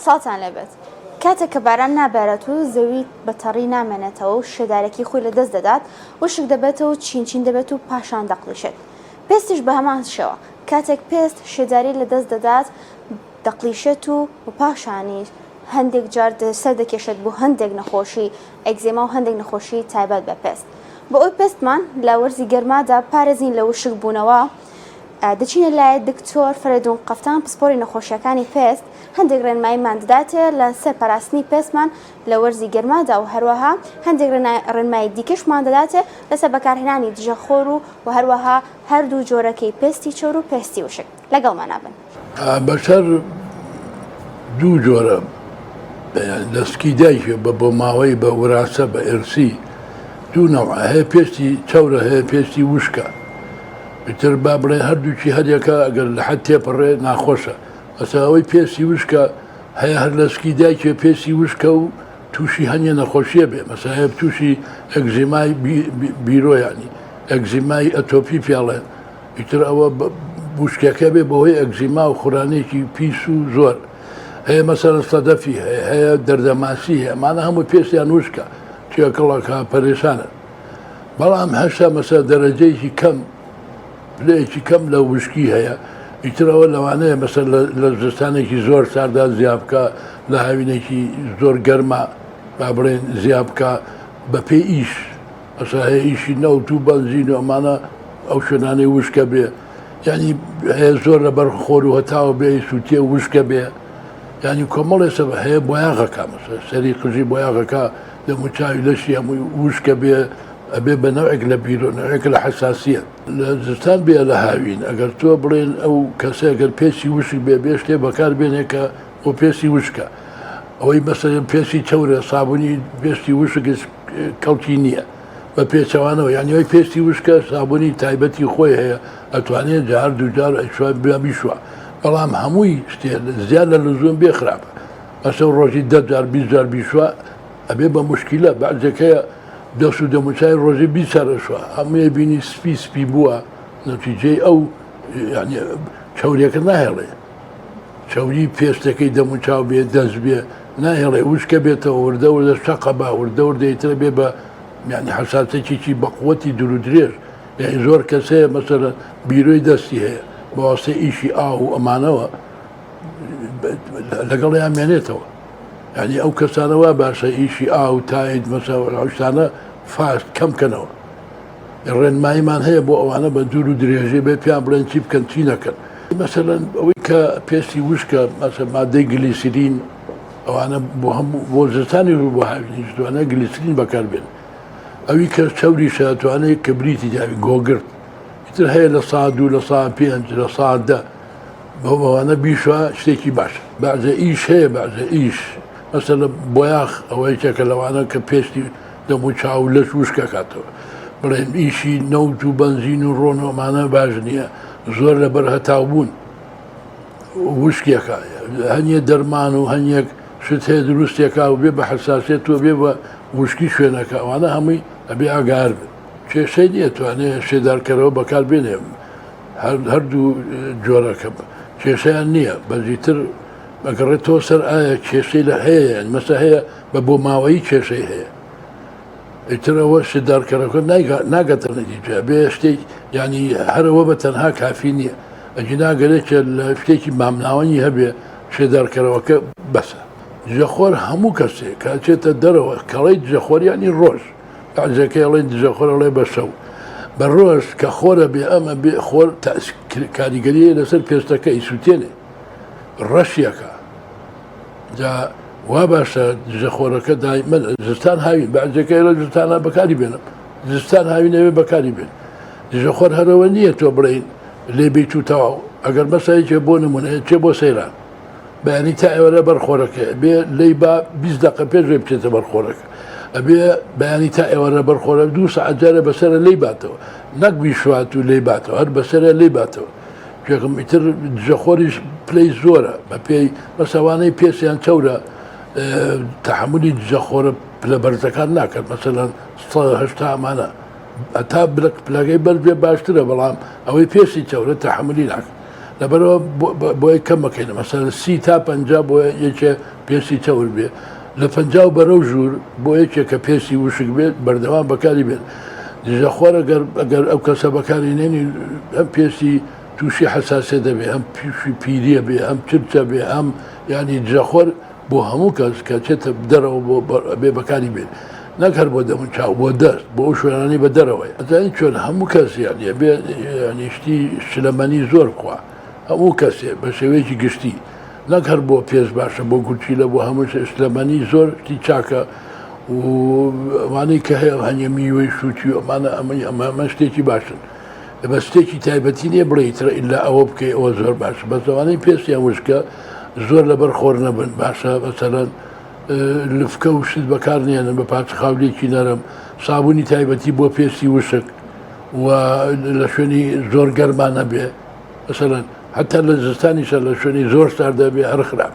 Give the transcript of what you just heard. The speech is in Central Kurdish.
ساڵتان لەبێت کاتێک کە باران نابارێت و زەوی بەتەڕی نامێنێتەوە و شێدارێکی خۆی لەدەست دەدات وشک دەبێتەوە چین دەبێت و پاشان دەقلیشێت. پێستیش بە هەمان شێوە کاتێک پێست شێداری لەدەست دەدات دەقلیشێت و پاشانی هەندێک جار سەر دەکێشێت بۆ هەندێک نەخۆشی ئەگزێما و هەندێک نەخۆشی تایبەت بە پێست. بۆ ئەوی پێستمان لە وەرزی گەرمادا پارێزین لە وشک بوونەوە دەچینە لای دکتۆر فەرێدون قەفتان پسپۆری نەخۆشیەکانی پێست هەندێک ڕێنماییمان دەداتێت لە سەرپاراستنی پێستمان لە وەرزی گەرمادا و هەروەها هەندێک ڕێنمایی دیکەشمان دەداتێت لەسەر بەکارهێنانی دژەخۆر و هەروەها هەردوو جۆرەکەی پێستی چۆر و پێستی وشک لەگەڵمان نابن. بەسەر دوو جۆرە دەستکی دایکێ بە ماوەی بە وراثە بە ئێرسی دوو نەوع هەیە پێستی چاورە هەیە پێستی وشکە تر با بڵێ هەردووکی هەرێکە ئەگەر لە حەد تێپەڕێ ناخۆشە ئەسا ئەوەی پێستی وشکە هەیە هەر لەسکی دایکێ پێستی وشکە و تووشی هەنیە نەخۆشیە بێ مەسا هەیە تووشی ئەگزیمای بیرۆیانی ئەگزیمای ئەتۆپی پێڵێن ئیتر ئەوە وشکەکە بێ بەهۆی ئەگزیما و خوڕانێکی پیس و زۆر هەیە مەسەرە سەدەفی هەیە دەردەماسی هەیە ئەمانە هەموو پێستیان وشکە تێکەڵەکە پەرێشانە بەڵام هەشتا مەسەر دەرەجەیەکی کەم لەیەکی کەم لە وشکی هەیە ئیترەوە لەوانەیە مەسەر لە زستانێکی زۆر ساردا زیابکە لە هاوینێکی زۆر گەرما با بڵێن زیابکە بە پێی ئیش ئەسا هەیە ئیشی نەوت و بەنزین و ئەمانە ئەو شوێنانەی وشکە بێ ینی هەیە زۆر لە بەر خۆر و هەتاوە بێ سووتێ وشکە بێ ینی کۆمەڵێ سەب هەیە بۆیاغەکە مەسە سەری قژی بۆیاغەکە دەموچاوی لەشی هەمووی وشکە بێ ئەبێ بە نەوەک لە بیرۆ نەوەک لە حساسیت لە زستان بێ لە هاوین ئەگەر تۆ بڵێن ئەو کەسەگەر پێسی وشک بێ بێشتێ بەکار بێنێکە بۆ پێسی وشکە ئەوەی بەسەر پێسی چەورە سابوونی پێستی وشک کەڵکی نییە بە پێچەوانەوە یانیەوەی پێستی وشکە سابوونی تایبەتی خۆی هەیە ئەتوانێت جار دوجار بیشوە بەڵام هەمووی شتێ زیاد لە لزوم بێ خراپە ئەسە ڕۆژی 10 جار 20 جار بیشوە ئەبێ بە مشکلە بەعجەکەیە دەست و دەموچای ڕۆژی بیچارەشوە هەموویە بینی سپی بووە نەتیجەی ئەو چاوریەکە ناهێڵێ چاوری پێستەکەی دەموچاو بێ دەست بێ ناهێڵێ وشکە بێتەوە وردە وردە شەقە با وردە وردەیترە بێ بە ینی حساسەتێکی بەقوەتی دوور و درێژ یعنی زۆر کەسەیە مەسەرە بیرۆی دەستی هەیە بەواسطە ئیشی ئاو و ئەمانەوە لەگەڵیان مێنێتەوە ینی ئەو کەسانەوە باشە ئیشی ئاو تایت مەسەشتانە فاست کەمکەنەوە ڕێنماییمان هەیە بۆ ئەوانە بە دوور و درێژێ بێ پیان بڵێن چی بکەن چی نەکەن مەسەرەن ئەوەی کە پێستی وشکە مەسە مادەی گلیسرین ئەوانە بۆ هەموو بۆ زستانی ڕوو بۆ هاوینی دوانە گلیسرین بەکاربێن ئەوی کە چاوری شاتوانەیە کەبریتی داوی گۆگرت ئیتر هەیە لە ساعت 2 لە ساعت 5 لە ساعت 10 بەوانە بیشوە شتێکی باشە بەعزە ئیش هەیە بەعزە ئیش مەسەلە بۆیاخ ئەوەیەکە لەوانە کە پێستی دەموچاو لەش وشکە کاتەوە بڵێن ئیشی نەوت و بەنزین و ڕۆنۆمانە باش نییە زۆر لەبەر هەتاو بوون وشکێکە هەنیە دەرمان و هەنیەک شت هەیە دروستێکا و بێ بە حساسێت و بێ بە وشکی شوێنەکە ئەوانە هەمووی ئەبێ ئاگار بن کێشەی نییە توانێت شێدارکەرەوە بەکار بێنێ هەردوو جۆرەکە کێشەیان نییە بەزیتر بەگەڕێتەوە سەر ئایا کێشەی لە هەیە مەسە هەیە بە بۆ ماوەی کێشەی هەیە ئیترەوە شێدارکەرەکە ناگەتە نەتیجە بێ شتێک ینی هەرەوە بە تەنها کافی نییە ئەجی ناگەرێکە لە شتێکی مامناوەنی هەبێ شێدارکەرەوەکە بەسە دژەخۆر هەموو کەسێک کاچێتە دەرەوە کەڵی دژەخۆریانی ڕۆژ عجەکە ئەڵێن دژەخۆرەڵێ بە شەو بە ڕۆژ کە خۆرە بێ ئەمە بێ خۆر کاریگەریە لەسەر پێستەکە ئیسووتێنێ ڕەشیەکە جا وا باشە دژەخۆرەکە دایمەن زستان هاوین بەعجەکە لە زستانە بەکاری بێنم زستان هاوینەوێ بەکاری بێن دژەخۆر هەرەوە نییە تۆ بڵین لێبی و تەواو ئەگەر بەسایکێ بۆ نمونەیە چێ بۆ سەیران بەیانی تا ئێوەرە بەرخۆرەکە بێ لی با 20 دقه پێش وێ بچێتە بەرخۆرەکە ئەبێ بەیانی تا ئێوەرە بەرخۆرە 2 ساعت جارە بەسەرە لی باتەوە نەک بیشوات و لی باتەوە هەر بەسەرە لی باتەوە پێکم ئیتر دژەخۆریش پلەی زۆرە بە پێی بەسەوانەی پێسیان چەورە تحملی دژەخۆرە پلە بەرزەکان ناکرد مەسەلەن 180 ئەمانە ئەتا پلەکەی بەر بێ باشترە بەڵام ئەوەی پێسی چەورە تحملی ناکرد لەبەرەوە بۆی کەمەکەین مەسەلەن 30 تا 50 بۆ یەکێ پێسی چەور بێ لە 50 بەرەو ژوور بۆ یەکێک کە پێسی وشک بێت بەردەوام بەکاری بێت دژەخۆر ئەگەر ئەو کەسە بەکارێنێنی ئەم پێسی تووشی حساسێ دەبێ ئەم پیشی پیریە بێ ئەم چرچە بێ ئەم ینی دژەخۆر بۆ هەموو کەس کە چێتە دەرەوە بێ بەکاری بێت نەکەر بۆ دەمون چاو بۆ دەست بۆ ئەو شوێنانی بە دەرەوەی ئەزانی چۆن هەموو کەس یانە بێ نیشتی شلەمەنی زۆر خوا هەموو کەسێ بە شێوەیەکی گشتی نەکەر بۆ پێش باشە بۆ گوچی لە بۆ هەموو شلەمەنی زۆر شتی چاکە وانەی کە هەیە هەنیە میوەی شووتی ئەمانە ئەمە شتێکی باشن بە شتێکی تایبەتی نیە بڵێیترە ئللا ئەوە بکەی ئەوە زۆر باشە بە زەوانەی پێستیان وشکە زۆر لەبەر خۆر نەبن باشە بەسەرەن لفکە و شت بەکارنێنن بە پاچ خاولێکی نەرم سابوونی تایبەتی بۆ پێستی وشک و لە شوێنی زۆر گەرمانە بێ مثلەن حتا لە زستانیشە لە شوێنی زۆر ساردا بێ هەر خراپ